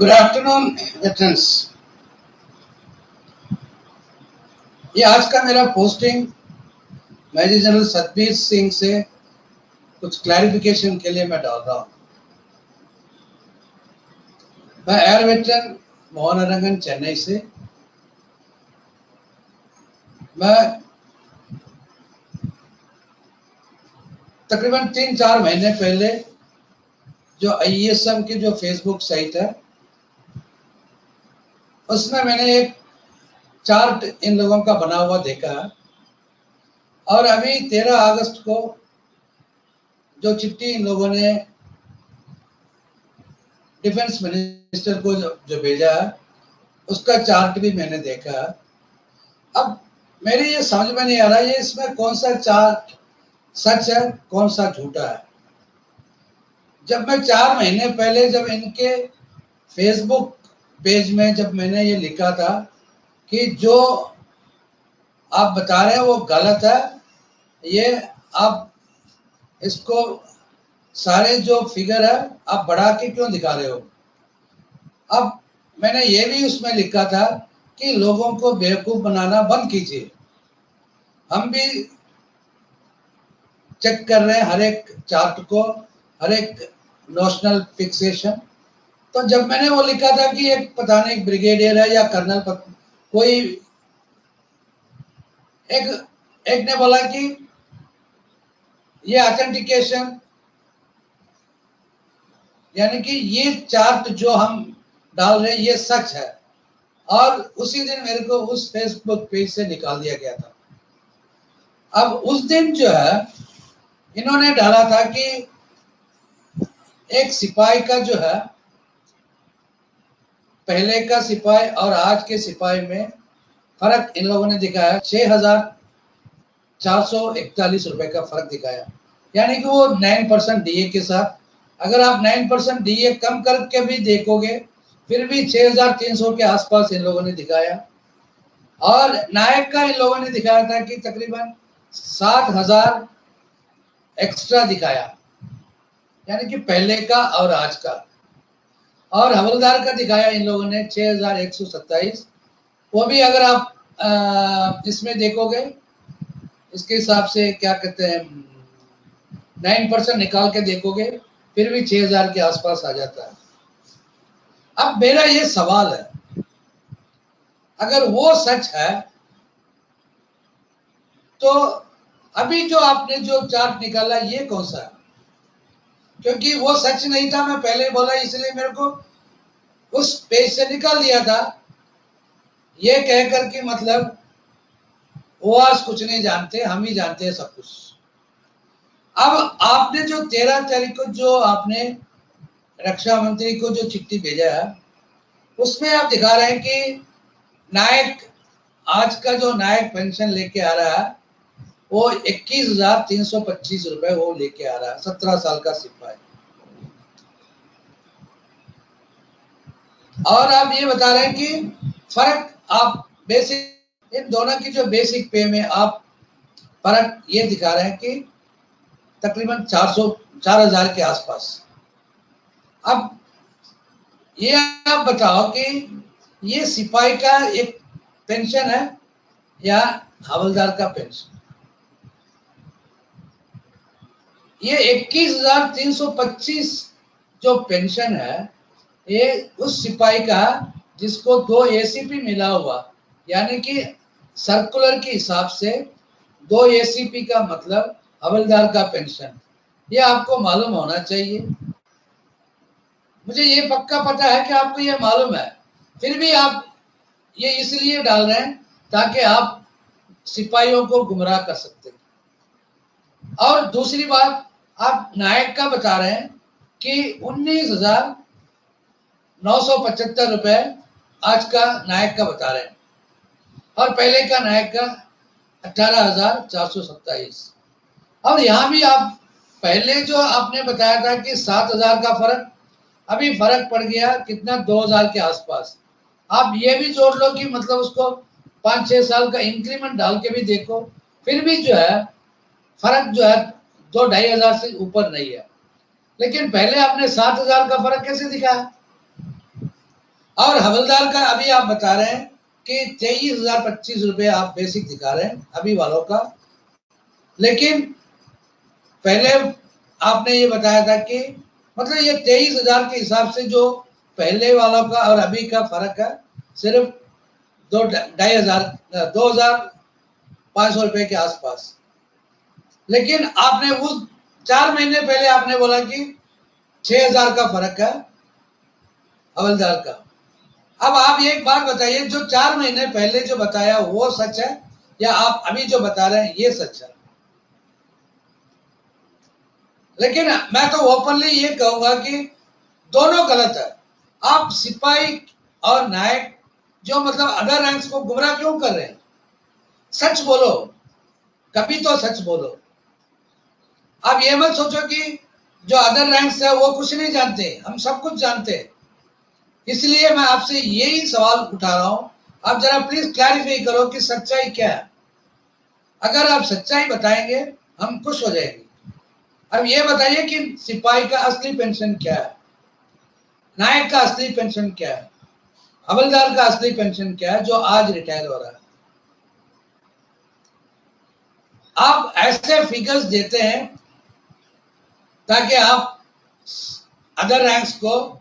Good afternoon veterans. ये आज का मेरा posting major general Satbir Singh से कुछ क्लैरिफिकेशन के लिए मैं डाल रहा हूँ। मैं एयर वेटरन मोहन रंगन चेन्नई से। मैं तकरीबन 3-4 महीने पहले जो IESM की जो फेसबुक साइट है उसमें मैंने एक चार्ट इन लोगों का बना हुआ देखा और अभी 13 अगस्त को जो चिट्ठी इन लोगों ने डिफेंस मिनिस्टर को जो भेजा है उसका चार्ट भी मैंने देखा। अब मेरी ये समझ में नहीं आ रहा ये इसमें कौन सा चार्ट सच है कौन सा झूठा है। जब मैं 4 महीने पहले जब इनके फेसबुक पेज में जब मैंने ये लिखा था कि जो आप बता रहे हैं वो गलत है, ये आप इसको सारे जो फिगर है आप बढ़ा के क्यों दिखा रहे हो। अब मैंने ये भी उसमें लिखा था कि लोगों को बेवकूफ बनाना बंद कीजिए। हम भी चेक कर रहे हैं हर एक चार्ट को, हर एक नोशनल फिक्सेशन। तो जब मैंने वो लिखा था कि एक पता नहीं ब्रिगेडियर है या कर्नल कोई एक ने बोला कि ये ऑथेंटिकेशन यानी कि ये चार्ट जो हम डाल रहे हैं ये सच है, और उसी दिन मेरे को उस फेसबुक पेज से निकाल दिया गया था। अब उस दिन जो है इन्होंने डाला था कि एक सिपाही का जो है पहले का सिपाही और आज के सिपाही में फर्क इन लोगों ने दिखाया 6,441 रुपए का फर्क दिखाया। यानी कि वो 9% डीए के साथ, अगर आप 9% डीए कम करके भी देखोगे फिर भी 6,300 के आसपास इन लोगों ने दिखाया। और नायक का इन लोगों ने दिखाया था कि तकरीबन 7,000 एक्स्ट्रा दिखाया, यानी कि पहले का और आज का। और हवलदार का दिखाया इन लोगों ने 6,127। वो भी अगर आप इसमें देखोगे इसके हिसाब से क्या कहते हैं 9% निकाल के देखोगे फिर भी 6,000 के आसपास आ जाता है। अब मेरा ये सवाल है, अगर वो सच है तो अभी जो आपने जो चार्ट निकाला ये कौन सा है? क्योंकि वो सच नहीं था, मैं पहले बोला इसलिए मेरे को उस पेज से निकाल दिया था, ये कहकर कि मतलब वो आज कुछ नहीं जानते, हम ही जानते हैं सब कुछ। अब आपने जो 13 तारीख को जो आपने रक्षा मंत्री को जो चिट्ठी भेजा है उसमें आप दिखा रहे हैं कि नायक आज का जो नायक पेंशन लेके आ रहा है वो 21,325 रुपए वो लेके आ रहा है, 17 साल का सिपाही। और आप ये बता रहे हैं कि फर्क आप बेसिक इन दोनों की जो बेसिक पे में आप फर्क ये दिखा रहे हैं कि तकरीबन 4,000 के आसपास। अब ये आप बताओ कि ये सिपाही का एक पेंशन है या हवलदार का पेंशन? ये 21,325 जो पेंशन है ये उस सिपाही का जिसको 2 एसीपी मिला हुआ, यानी कि सर्कुलर के हिसाब से 2 एसीपी का मतलब हवलदार का पेंशन। ये आपको मालूम होना चाहिए। मुझे ये पक्का पता है कि आपको ये मालूम है, फिर भी आप ये इसलिए डाल रहे हैं ताकि आप सिपाहियों को गुमराह कर सकते हैं। और दूसरी बात आप नायक का बता रहे हैं कि 19,975 रुपए आज का नायक का बता रहे हैं और पहले का नायक का 18,427। और यहाँ भी आप पहले जो आपने बताया था कि 7,000 का फर्क, अभी फर्क पड़ गया कितना 2,000 के आसपास। आप ये भी जोड़ लो कि मतलब उसको 5-6 साल का इंक्रीमेंट डाल के भी देखो फिर भी जो है फर्क जो है 2-2,500 से ऊपर नहीं है। लेकिन पहले आपने 7,000 का फर्क कैसे दिखाया? और हवलदार का अभी आप बता रहे हैं कि 23,025 रुपये आप बेसिक दिखा रहे हैं अभी वालों का, लेकिन पहले आपने ये बताया था कि मतलब ये 23,000 के हिसाब से जो पहले वालों का और अभी का फर्क है सिर्फ 2,500 रुपए के आसपास। लेकिन आपने उस 4 महीने पहले आपने बोला कि 6,000 का फर्क है हवलदार का। अब आप एक बात बताइए, जो 4 महीने पहले जो बताया वो सच है या आप अभी जो बता रहे हैं ये सच है? लेकिन मैं तो ओपनली ये कहूंगा कि दोनों गलत है। आप सिपाही और नायक जो मतलब अदर रैंक्स को गुमराह क्यों कर रहे हैं? सच बोलो, कभी तो सच बोलो। आप ये मत सोचो कि जो अदर रैंक्स है वो कुछ नहीं जानते, हम सब कुछ जानते हैं। इसलिए मैं आपसे यही सवाल उठा रहा हूं, आप जरा प्लीज क्लैरिफाई करो कि सच्चाई क्या है। अगर आप सच्चाई बताएंगे हम खुश हो जाएंगे। अब ये बताइए कि सिपाही का असली पेंशन क्या है, नायक का असली पेंशन क्या है, हवलदार का असली पेंशन क्या है जो आज रिटायर हो रहा है? आप ऐसे फिगर्स देते हैं ताकि आप अदर रैंक्स को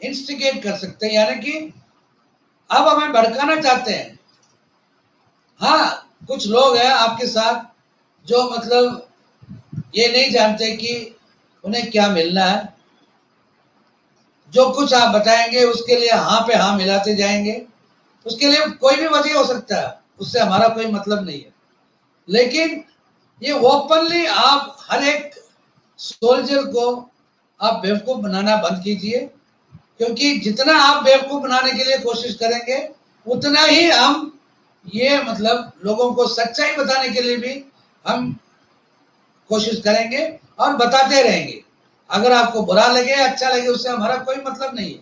इंस्टिगेट कर सकते हैं, यानी कि अब हमें भड़काना चाहते हैं। हाँ, कुछ लोग हैं आपके साथ जो मतलब ये नहीं जानते कि उन्हें क्या मिलना है। जो कुछ आप बताएंगे उसके लिए हाँ पे हाँ मिलाते जाएंगे। उसके लिए कोई भी वजह हो सकता है, उससे हमारा कोई मतलब नहीं है। लेकिन ये ओपनली आप हर एक सोल्जर को आप बेवकूफ बनाना बंद कीजिए, क्योंकि जितना आप बेवकूफ बनाने के लिए कोशिश करेंगे उतना ही हम ये मतलब लोगों को सच्चाई बताने के लिए भी हम कोशिश करेंगे और बताते रहेंगे। अगर आपको बुरा लगे अच्छा लगे उससे हमारा कोई मतलब नहीं है।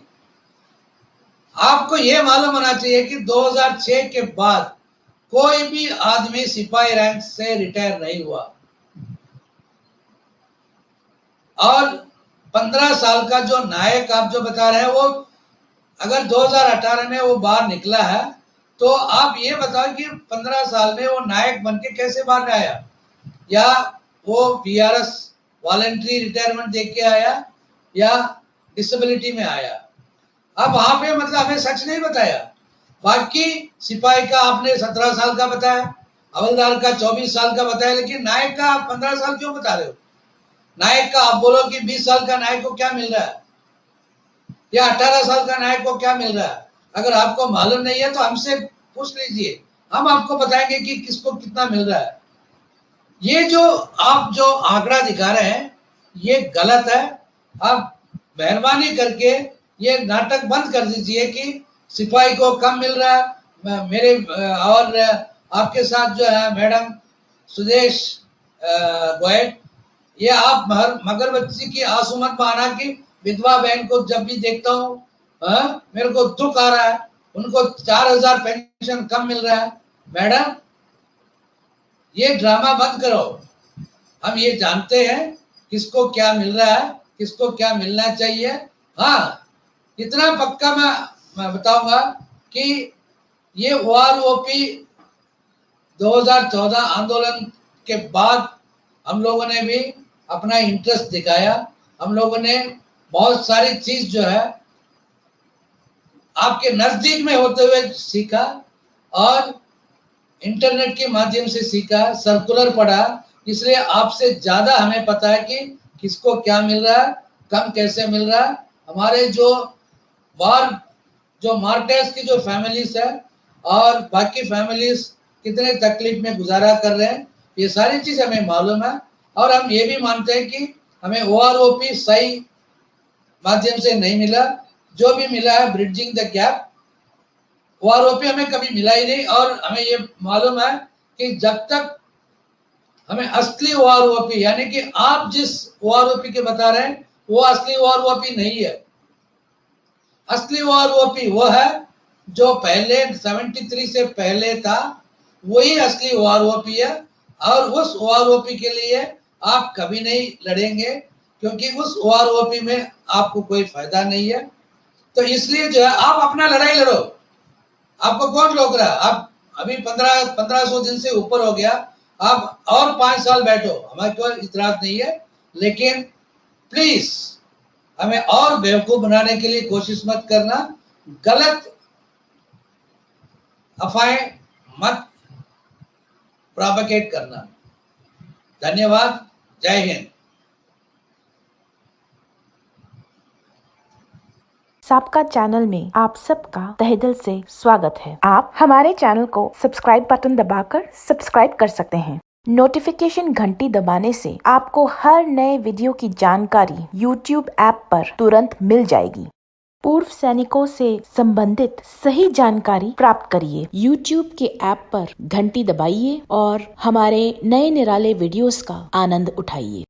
आपको यह मालूम होना चाहिए कि 2006 के बाद कोई भी आदमी सिपाही रैंक से रिटायर नहीं हुआ, और 15 साल का जो नायक आप जो बता रहे हैं वो अगर 2018 में वो बाहर निकला है तो आप ये बताओ कि 15 साल में वो नायक बनके कैसे बाहर आया, या वो बीआरएस वॉलंटरी रिटायरमेंट देके आया या डिसेबिलिटी में आया? अब वहां पे मतलब हमें सच नहीं बताया। बाकी सिपाही का आपने 17 साल का बताया, हवलदार का 24 साल का बताया, लेकिन नायक का आप 15 साल क्यों बता रहे हो? नायक का आप बोलो कि 20 साल का नायक को क्या मिल रहा है या 18 साल का नायक को क्या मिल रहा है। अगर आपको मालूम नहीं है तो हमसे पूछ लीजिए, हम आपको बताएंगे कि किसको कितना मिल रहा है। ये जो आप जो आंकड़ा दिखा रहे हैं ये गलत है। आप मेहरबानी करके ये नाटक बंद कर दीजिए कि सिपाही को कम मिल रहा है। मेरे और आपके साथ जो है मैडम सुदेश गोयल, ये आप मगर बच्ची की आंसू मत बहाना कि विधवा बहन को जब भी देखता हूँ मेरे को दुख आ रहा है, उनको 4,000 पेंशन कम मिल रहा है। मैडम ये ड्रामा बंद करो। हम ये जानते हैं किसको क्या मिल रहा है, किसको क्या मिलना चाहिए। हाँ, इतना पक्का मैं बताऊंगा कि ये ओआरओपी 2014 आंदोलन के बाद हम लोगों ने भी अपना इंटरेस्ट दिखाया। हम लोगों ने बहुत सारी चीज जो है आपके नजदीक में होते हुए सीखा और इंटरनेट के माध्यम से सीखा, सर्कुलर पढ़ा, इसलिए आपसे ज्यादा हमें पता है कि किसको क्या मिल रहा है, कम कैसे मिल रहा है। हमारे जो वार जो मार्टर्स की जो फैमिलीज है और बाकी फैमिलीज कितने तकलीफ में गुजारा कर रहे हैं, ये सारी चीज हमें मालूम है। और हम ये भी मानते हैं कि हमें ओआरओपी सही माध्यम से नहीं मिला, जो भी मिला है ब्रिडजिंग द गैप। ओआरओपी हमें कभी मिला ही नहीं, और हमें ये मालूम है कि जब तक हमें असली ओआरओपी यानी कि आप जिस ओआरओपी के बता रहे हैं वो असली ओआरओपी नहीं है। असली ओआरओपी वो है जो पहले 73 से पहले था, वही असली ओआरओपी है। और उस ओआरओपी के लिए आप कभी नहीं लड़ेंगे, क्योंकि उस ओआरओपी में आपको कोई फायदा नहीं है। तो इसलिए जो है आप अपना लड़ाई लड़ो, आपको कौन रोक रहा है? आप अभी 1500 दिन से ऊपर हो गया, आप और 5 साल बैठो, हमारे कोई इतराज नहीं है, लेकिन प्लीज हमें और बेवकूफ बनाने के लिए कोशिश मत करना, गलत अफवाहें मत प्रोपेगेट करना। धन्यवाद, जय हिंद। सबका चैनल में आप सबका तहे दिल से स्वागत है। आप हमारे चैनल को सब्सक्राइब बटन दबाकर सब्सक्राइब कर सकते हैं। नोटिफिकेशन घंटी दबाने से आपको हर नए वीडियो की जानकारी YouTube ऐप पर तुरंत मिल जाएगी। पूर्व सैनिकों से संबंधित सही जानकारी प्राप्त करिए। YouTube के ऐप पर घंटी दबाइए और हमारे नए निराले वीडियोस का आनंद उठाइए।